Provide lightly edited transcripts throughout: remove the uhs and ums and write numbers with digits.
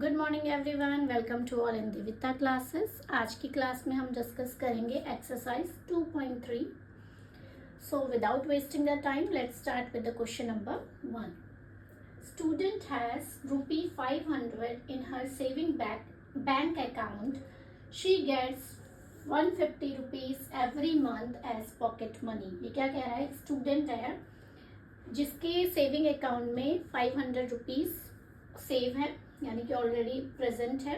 Good morning everyone, welcome to all in Divita classes. आज की class में हम डिस्कस करेंगे exercise 2.3। So without wasting the time let's start with the question number 1। Student has ₹500 in her saving bank account. She gets ₹150 every month as pocket money. ये क्या कह रहा है? स्टूडेंट है जिसके सेविंग अकाउंट में ₹500 सेव है, यानी कि ऑलरेडी प्रेजेंट है।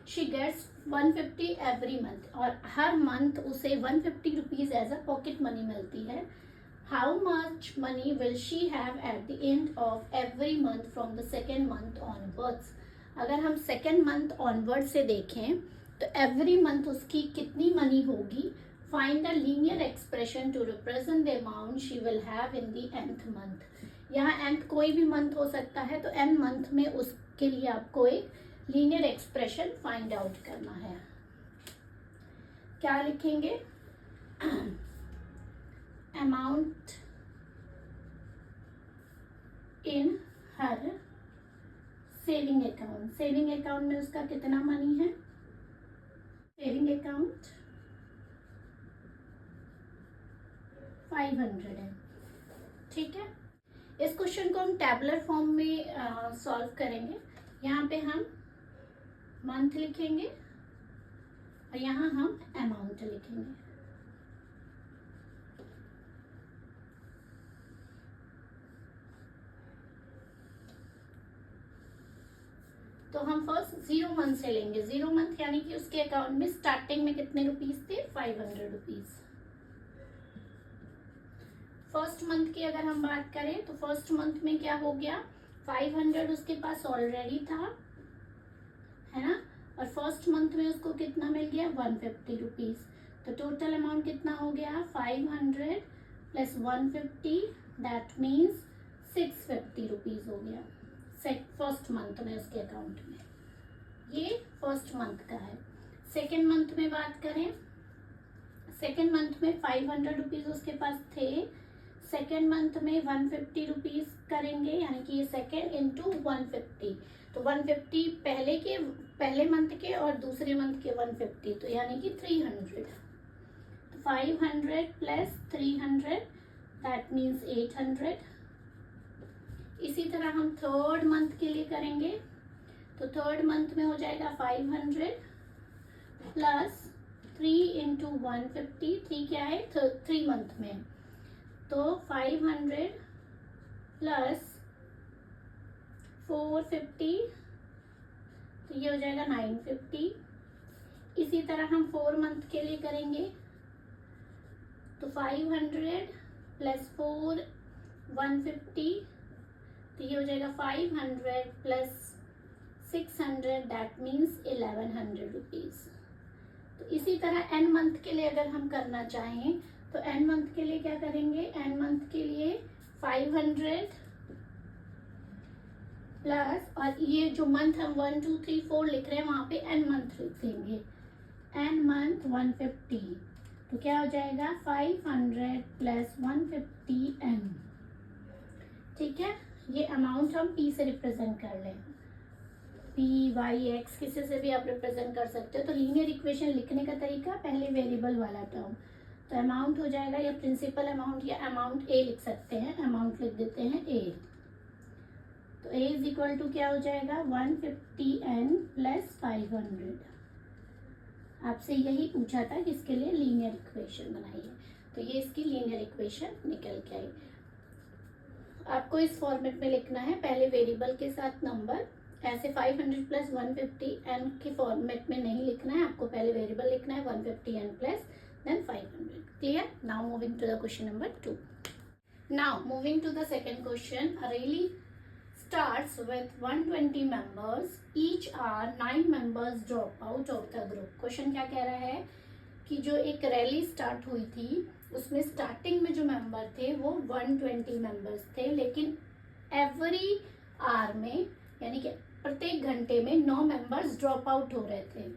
शी गेट्स 150 एवरी मंथ, और हर मंथ उसे 150 rupees as a pocket money मिलती है। How much money will she have at the end of every month from the second month onwards. अगर हम सेकेंड मंथ ऑनवर्ड से देखें तो एवरी मंथ उसकी कितनी मनी होगी। Find the linear expression to represent the amount she will have in the nth month. यहाँ nth कोई भी मंथ हो सकता है, तो n मंथ में उसके लिए आपको एक लीनियर एक्सप्रेशन फाइंड आउट करना है। क्या लिखेंगे? Amount in her saving account. Saving account में उसका कितना मनी है? सेविंग अकाउंट 500 है। ठीक है, इस क्वेश्चन को हम टैबुलर फॉर्म में सॉल्व करेंगे। यहाँ पे हम मंथ लिखेंगे और यहाँ हम अमाउंट लिखेंगे। तो हम फर्स्ट 0 मंथ से लेंगे। 0 मंथ यानी कि उसके अकाउंट में स्टार्टिंग में कितने रुपीस थे? 500 रुपीज। फर्स्ट मंथ की अगर हम बात करें तो फर्स्ट मंथ में क्या हो गया? 500 उसके पास ऑलरेडी था, है ना, और फर्स्ट मंथ में उसको कितना मिल गया? 150 रुपीज। तो टोटल अमाउंट कितना हो गया? 500 प्लस 150, दैट मीन्स 650 रुपीज हो गया फर्स्ट मंथ में उसके अकाउंट में। ये फर्स्ट मंथ का है। सेकेंड मंथ में बात करें, सेकेंड मंथ में 500 रुपीज उसके पास थे। सेकेंड मंथ में 150 रुपीज करेंगे, यानी कि ये सेकेंड इंटू 150। तो 150 पहले मंथ के और दूसरे मंथ के 150, तो यानी कि 300। 500 प्लस 300 दैट मीन्स 800। इसी तरह हम थर्ड मंथ के लिए करेंगे, तो थर्ड मंथ में हो जाएगा 500 प्लस 3 इंटू 150। 3 क्या है? 3 मंथ में, तो 500 प्लस 450, तो ये हो जाएगा 950। इसी तरह हम 4 मंथ के लिए करेंगे, तो 500 प्लस 4 150, तो ये हो जाएगा 500 प्लस 600 दैट मीन्स 1100 रुपीज। तो इसी तरह n मंथ के लिए अगर हम करना चाहें तो n मंथ के लिए क्या करेंगे? n मंथ के लिए 500 प्लस, और ये जो मंथ हम 1 2 3 4 लिख रहे हैं वहां पे n मंथ लिख देंगे। n मंथ 150, तो क्या हो जाएगा? 500 प्लस 150n। ठीक है, ये अमाउंट हम p से रिप्रेजेंट कर लें। p y x किसी से भी आप रिप्रेजेंट कर सकते हो। तो लीनियर इक्वेशन लिखने का तरीका, पहले वेरिएबल वाला टर्म, तो अमाउंट हो जाएगा या प्रिंसिपल अमाउंट या अमाउंट ए लिख सकते हैं। अमाउंट लिख देते हैं ए, तो ए इज इक्वल टू क्या हो जाएगा? 150n plus 500। आपसे यही पूछा था कि इसके लिए लीनियर इक्वेशन बनाइए, तो ये इसकी लीनियर इक्वेशन निकल के आई। आपको इस फॉर्मेट में लिखना है, पहले वेरिएबल के साथ नंबर, ऐसे 500 प्लस 150n के फॉर्मेट में नहीं लिखना है, आपको पहले वेरिएबल लिखना है 150n plus then 500. Clear? Now moving to the question number 2. Now moving to the second question. A rally starts with 120 members. Each are 9 members drop out of the group. Question क्या कह रहा है कि जो एक rally start हुई थी उसमें स्टार्टिंग में जो मेंबर थे वो 120 मेंबर्स थे, लेकिन एवरी आवर में यानी कि प्रत्येक घंटे में 9 मेंबर्स ड्रॉप आउट हो रहे थे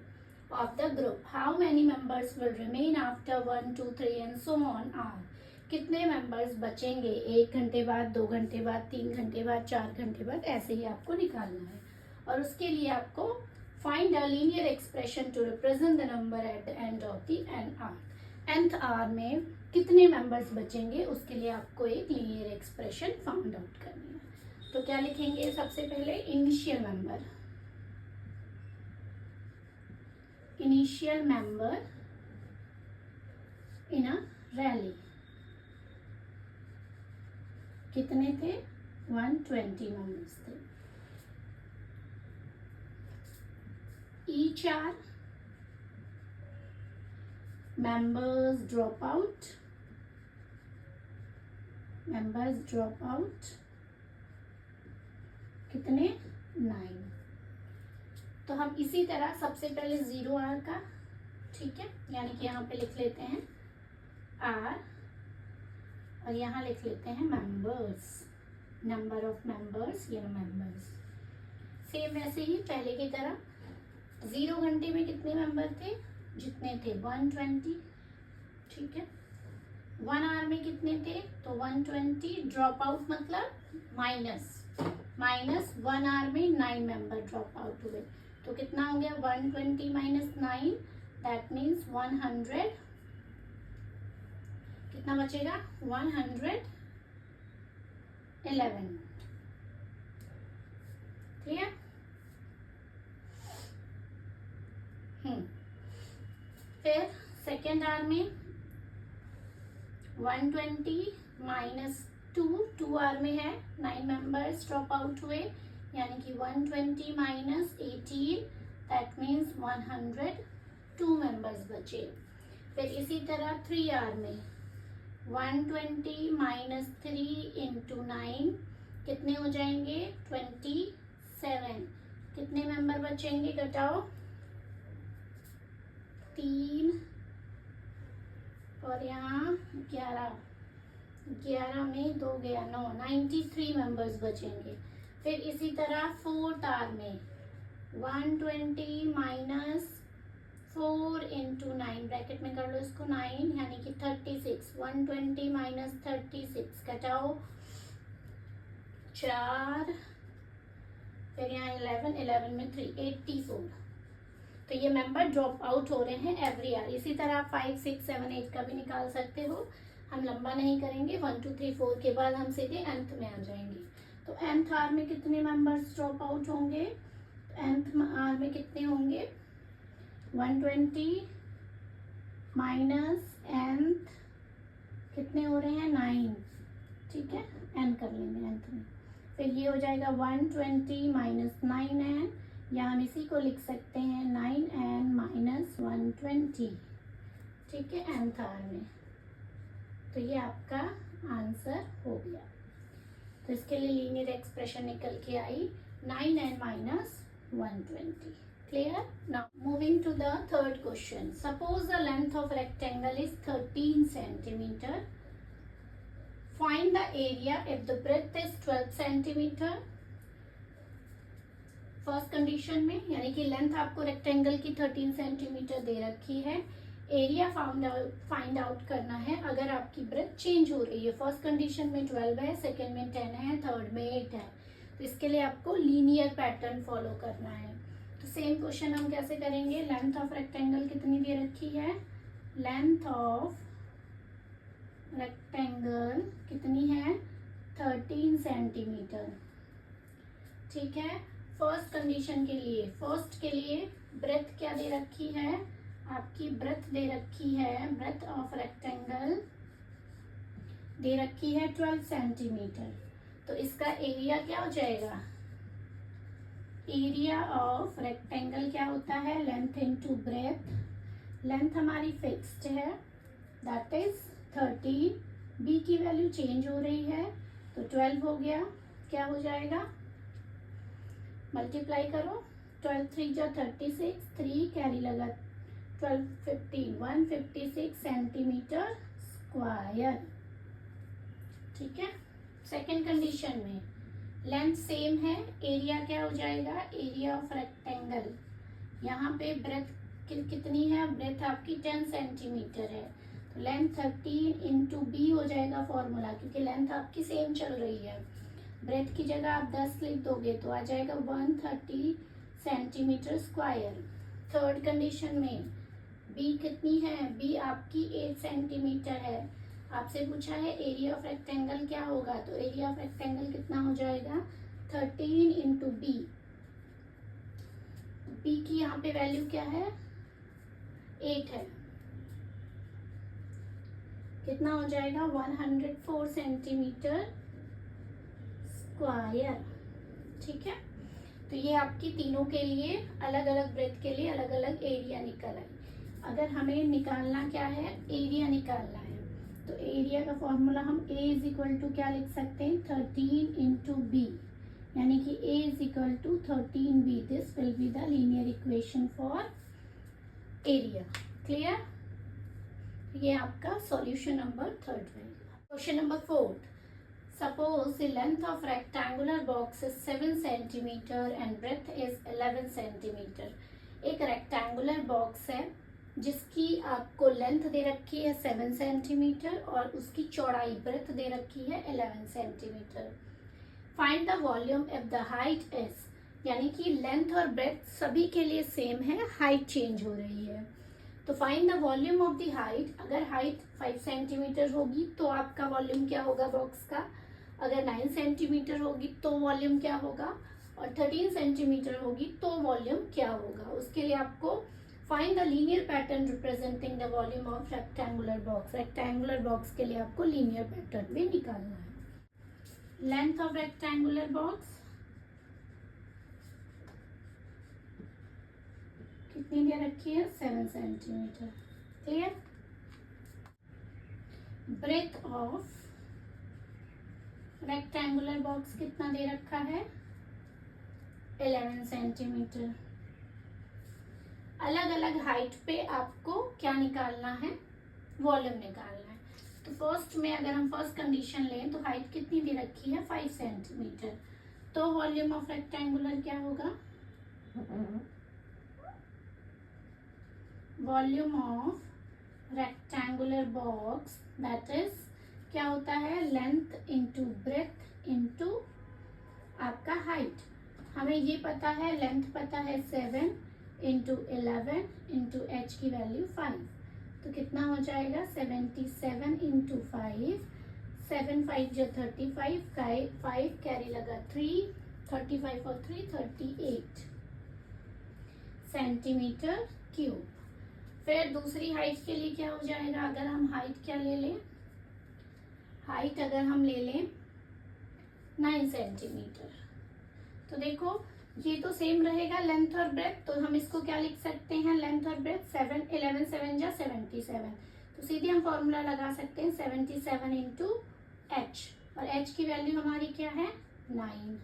of the group. How many members will remain after 1 2 3 and so on are? कितने मेंबर्स बचेंगे 1 घंटे बाद, 2 घंटे बाद, 3 घंटे बाद, 4 घंटे बाद, ऐसे ही आपको निकालना है। और उसके लिए आपको find a linear expression to represent the number at the end of the N R. nth R में कितने मेंबर्स बचेंगे उसके लिए आपको एक लीनियर एक्सप्रेशन फाउंड आउट करनी है। तो क्या लिखेंगे, सबसे पहले initial member in a rally कितने थे, 120 मेंबर्स थे। each are members drop out कितने, 9। तो हम इसी तरह सबसे पहले 0R का, ठीक है, यानी कि यहाँ पे लिख लेते हैं R और यहाँ लिख लेते हैं मेंबर्स, नंबर ऑफ मेंबर्स या मेंबर्स। सेम वैसे ही पहले की तरह 0 घंटे में कितने मेंबर थे, जितने थे 120, ठीक है। 1 आवर में कितने थे, तो 120, ड्रॉप आउट मतलब माइनस 1 आवर में 9 मेंबर ड्रॉप आउट हुए, तो कितना हो गया 120 माइनस 9, दैट मीन्स 100, कितना बचेगा 111। क्लियर? फिर सेकेंड आवर में 120 माइनस 2 आवर में है 9 मेंबर्स ड्रॉप आउट हुए, यानी कि 120 माइनस 18, दैट मीन्स 102 मेंबर्स बचे। फिर इसी तरह 3 आवर में 120 माइनस 3 इंटू 9 कितने हो जाएंगे 27, कितने मेंबर बचेंगे, घटाओ 3 और यहाँ 11 में 2 गया 9, 93 मेंबर्स बचेंगे। फिर इसी तरह 4th आवर में 120 माइनस 4 इंटू 9, ब्रैकेट में कर लो इसको 9, यानी कि 36, 120 माइनस 36, घटाओ 4, फिर यहाँ 11 में 3, 84। तो ये मेंबर ड्रॉप आउट हो रहे हैं एवरी ईयर। इसी तरह आप 5, 6, 7, 8 का भी निकाल सकते हो, हम लंबा नहीं करेंगे। 1, 2, 3, 4 के बाद हम सीधे nth में आ जाएंगे। तो nth आर में कितने मेंबर्स ड्रॉप आउट होंगे, nth आर में कितने होंगे 120 माइनस nth कितने हो रहे हैं 9, ठीक है, n कर लेंगे nth में। फिर ये हो जाएगा 120 माइनस 9n, या हम इसी को लिख सकते हैं 9n माइनस 120, ठीक है, nth आर में। तो ये आपका आंसर हो गया। तो इसके लिए लीनियर एक्सप्रेशन निकल के आई 9n minus 120। Clear? Now moving to the third question. Suppose the length of rectangle is 13 centimeter. Find the area if the breadth is 12 centimeter. First condition में यानी कि लेंथ आपको रेक्टेंगल की 13 सेंटीमीटर दे रखी है, area find out करना है अगर आपकी ब्रेथ चेंज हो रही है। फर्स्ट कंडीशन में 12 है, सेकेंड में 10 है, थर्ड में 8 है। तो इसके लिए आपको लीनियर पैटर्न फॉलो करना है। तो सेम क्वेश्चन हम कैसे करेंगे, लेंथ ऑफ रेक्टेंगल कितनी दे रखी है, लेंथ ऑफ रेक्टेंगल कितनी है 13 सेंटीमीटर, ठीक है। फर्स्ट कंडीशन के लिए, फर्स्ट के लिए ब्रेथ क्या दे रखी है, आपकी ब्रेथ दे रखी है, ब्रेथ ऑफ रेक्टेंगल दे रखी है 12 सेंटीमीटर। तो इसका एरिया क्या हो जाएगा, एरिया ऑफ रेक्टेंगल क्या होता है, लेंथ इनटू ब्रेथ। लेंथ हमारी फिक्स्ड है, दैट इज 13, बी की वैल्यू चेंज हो रही है, तो 12 हो गया, क्या हो जाएगा, मल्टीप्लाई करो, 12 3 जा 36, 3 कैरी लगा 12 15, 156 सेंटीमीटर स्क्वायर, ठीक है। सेकेंड कंडीशन में लेंथ सेम है, एरिया क्या हो जाएगा, एरिया ऑफ रेक्टेंगल, यहाँ पे ब्रेथ कितनी है, ब्रेथ आपकी 10 सेंटीमीटर है, तो लेंथ 13 इंटू बी हो जाएगा फॉर्मूला, क्योंकि लेंथ आपकी सेम चल रही है। ब्रेथ की जगह आप 10 लिख दोगे तो आ जाएगा 130 सेंटीमीटर स्क्वायर। थर्ड कंडीशन में बी कितनी है, बी आपकी 8 सेंटीमीटर है। आपसे पूछा है एरिया ऑफ रेक्टेंगल क्या होगा, तो एरिया ऑफ रेक्टेंगल कितना हो जाएगा 13 इंटू बी। बी की यहाँ पे वैल्यू क्या है 8 है, कितना हो जाएगा 104 सेंटीमीटर स्क्वायर। ठीक है, तो ये आपकी तीनों के लिए अलग अलग ब्रेथ के लिए अलग अलग एरिया निकल आई। अगर हमें निकालना क्या है, एरिया निकालना है, तो एरिया का फॉर्मूला हम a इज इक्वल टू क्या लिख सकते हैं 13 इंटू बी, यानी कि a is equal to 13b। This will be the linear equation for area. Clear, ये आपका सॉल्यूशन नंबर 3 रहेगा। Question number 4, suppose the length of rectangular box is 7 centimeter and breadth is 11 centimeter। एक rectangular box है जिसकी आपको length दे रखी है 7 centimetre और उसकी चौड़ाई ब्रेथ दे रखी है 11 centimetre. Find the volume if the height is, यानी कि लेंथ और ब्रेथ सभी के लिए सेम है, हाइट चेंज हो रही है। तो find the volume of the height, अगर हाइट 5 सेंटीमीटर होगी तो आपका वॉल्यूम क्या होगा बॉक्स का, अगर 9 सेंटीमीटर होगी तो वॉल्यूम क्या होगा, और 13 सेंटीमीटर होगी तो वॉल्यूम क्या होगा। उसके लिए आपको find the linear pattern representing the volume of rectangular box. Rectangular box के लिए आपको लीनियर पैटर्न भी निकालना है। लेंथ ऑफ रेक्टेंगुलर बॉक्स कितनी दे रखी है 7 centimetre. Clear, breadth of rectangular box कितना दे रखा है 11 सेंटीमीटर। अलग अलग हाइट पे आपको क्या निकालना है, वॉल्यूम निकालना है। तो फर्स्ट में अगर हम फर्स्ट कंडीशन लें तो हाइट कितनी दे रखी है 5 सेंटीमीटर, तो वॉल्यूम ऑफ रेक्टेंगुलर क्या होगा, volume of rectangular box that is क्या होता है लेंथ इंटू ब्रेथ इंटू आपका हाइट। हमें ये पता है, लेंथ पता है 7 इंटू 11 इंटू एच की वैल्यू 5, तो कितना हो जाएगा 77 इंटू 5, 7 5 जो 35, 5 कैरी लगा 3, 35 और 3 38 सेंटीमीटर क्यूब। फिर दूसरी हाइट के लिए क्या हो जाएगा, अगर हम हाइट क्या ले लें, हाइट अगर हम ले लें 9 सेंटीमीटर, तो देखो ये तो सेम रहेगा लेंथ और ब्रेथ, तो हम इसको क्या लिख सकते हैं लेंथ और ब्रेथ 7 11 7 जा 77, तो सीधे हम फॉर्मूला लगा सकते हैं 77 इंटू एच, और एच की वैल्यू हमारी क्या है 9,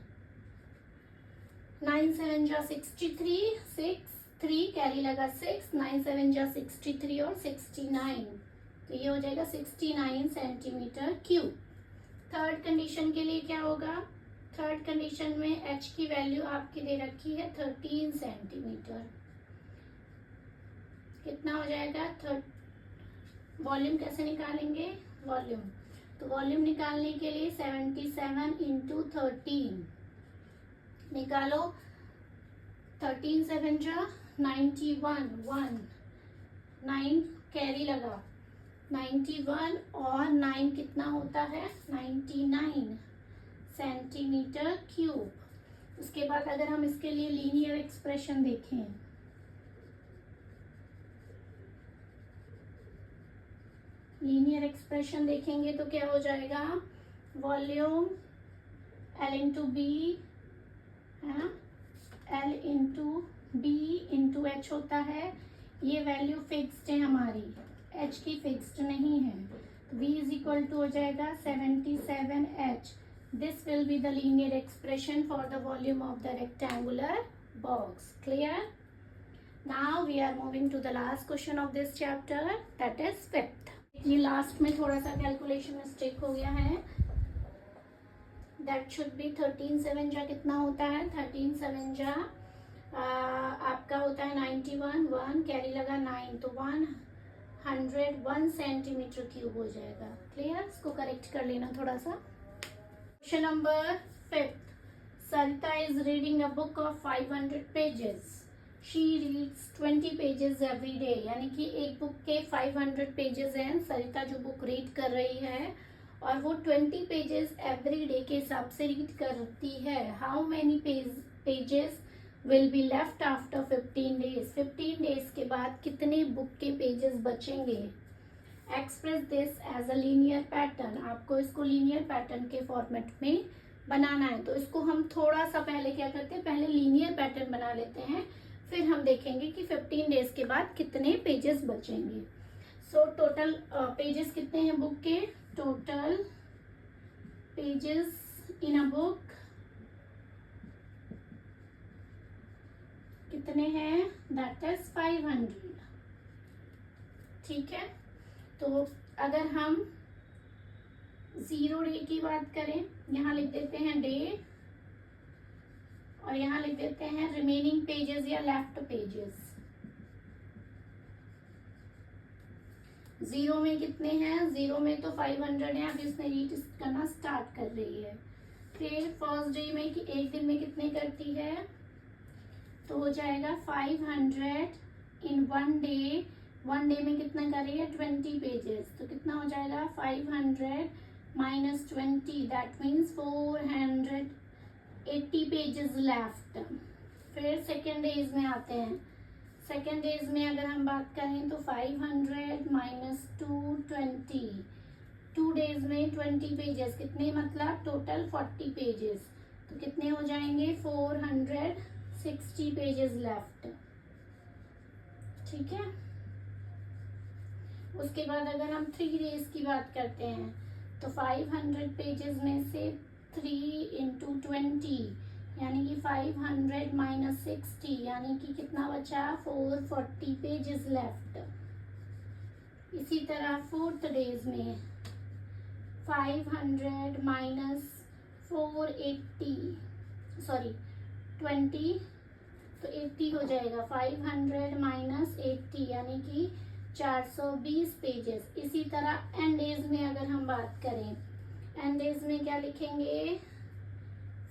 9 7 जा 63, 6 3 कैरी लगा 6, 9 7 जा 63 और 69, तो ये हो जाएगा 69 सेंटीमीटर क्यूब। थर्ड कंडीशन के लिए क्या होगा, थर्ड कंडीशन में एच की वैल्यू आपकी दे रखी है 13 सेंटीमीटर, कितना हो जाएगा वॉल्यूम कैसे निकालेंगे वॉल्यूम, तो वॉल्यूम निकालने के लिए 77 इंटू 13 निकालो, 13 7 जा 91, 1 9 कैरी लगा 91 और 9 कितना होता है 99 सेंटीमीटर क्यूब। उसके बाद अगर हम इसके लिए लीनियर एक्सप्रेशन देखें, लीनियर एक्सप्रेशन देखेंगे तो क्या हो जाएगा वॉल्यूम L इंटू बी है ना, L into B into H होता है, ये वैल्यू फिक्स्ड है हमारी, एच की फिक्स्ड नहीं है, v इज इक्वल टू हो जाएगा 77h। This will be the linear expression for the volume of the rectangular box. Clear, now we are moving to the last question of this chapter that is 5th। ये last में थोड़ा सा calculation mistake हो गया है, that should be 13 7 जा कितना होता है 13 7 जा आपका होता है 91, 1 कैरी लगा 9, तो 101 सेंटीमीटर क्यूब हो जाएगा। क्लियर, इसको करेक्ट कर लेना थोड़ा सा। Question number Fifth, Sarita is reading a book of 500 pages. She reads 20 pages every day. यानी कि एक बुक के 500 पेजेस हैं, सरिता जो बुक रीड कर रही है, और वो 20 पेजेस एवरी डे के हिसाब से रीड करती है. How many pages will be left after 15 days. 15 days के बाद कितने बुक के पेजेस बचेंगे. Express this as a linear pattern. आपको इसको लीनियर पैटर्न के फॉर्मेट में बनाना है. तो इसको हम थोड़ा सा पहले क्या करते हैं, पहले लीनियर पैटर्न बना लेते हैं, फिर हम देखेंगे कि 15 डेज के बाद कितने पेजेस बचेंगे. सो टोटल पेजेस कितने हैं बुक के. Total pages in a book कितने हैं, दैट इज 500. ठीक है. तो अगर हम 0 डे की बात करें, यहाँ लिख देते हैं डे, और यहाँ लिख देते हैं रिमेनिंग पेजेस या लेफ्ट पेजेस. 0 में कितने हैं, 0 में तो 500 है. अभी उसने रीड करना स्टार्ट कर रही है. फिर फर्स्ट डे में कि एक दिन में कितने करती है, तो हो जाएगा 500 इन 1 डे. 1 डे में कितना कर रही है, 20 पेजेस. तो कितना हो जाएगा 500 minus 20, that means 480 pages left. फिर सेकेंड डेज में आते हैं. सेकेंड डेज में अगर हम बात करें तो 500 माइनस 220. 2 डेज में 20 पेजेस, कितने मतलब टोटल 40 पेजेस. तो कितने हो जाएंगे, 460 पेजेस लेफ्ट. ठीक है. उसके बाद अगर हम 3 डेज की बात करते हैं तो 500 पेजेस में से 3 इंटू 20 यानी कि 500 माइनस 60 यानी कि कितना बचा, 440 पेजेस लेफ्ट. इसी तरह 4th डेज में 500 माइनस 480 सॉरी 20, तो 80 हो जाएगा. 500 माइनस 80 यानी कि 420 पेजेस. इसी तरह एंड डेज में अगर हम बात करें, एंड डेज में क्या लिखेंगे,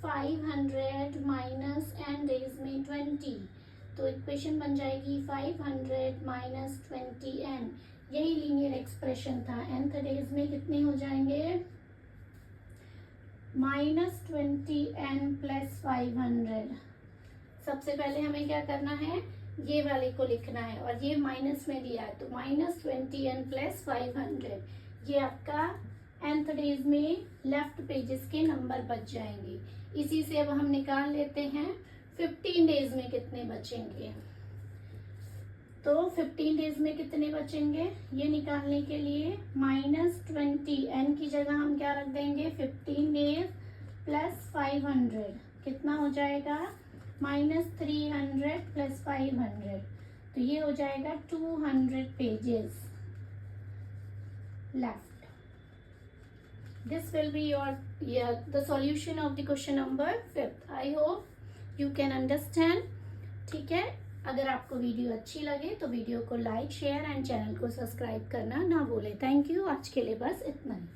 500 माइनस एंड डेज में 20, तो इक्वेशन बन जाएगी 500 माइनस 20 एन. यही लीनियर एक्सप्रेशन था. nth डेज में कितने हो जाएंगे, माइनस 20n प्लस 500. सबसे पहले हमें क्या करना है, ये वाले को लिखना है, और ये माइनस में दिया है, तो माइनस 20n प्लस 500. ये आपका nth डेज में लेफ्ट पेजेस के नंबर बच जाएंगे. इसी से अब हम निकाल लेते हैं 15 डेज में कितने बचेंगे. तो 15 डेज में कितने बचेंगे, ये निकालने के लिए माइनस 20n की जगह हम क्या रख देंगे, 15 डेज प्लस 500. कितना हो जाएगा, माइनस 300 प्लस 500. तो ये हो जाएगा 200 pages left. This will be the solution of the question number 5th. I hope you can understand. ठीक है. अगर आपको वीडियो अच्छी लगे तो वीडियो को लाइक, शेयर एंड चैनल को सब्सक्राइब करना ना भूलें. Thank you. आज के लिए बस इतना ही.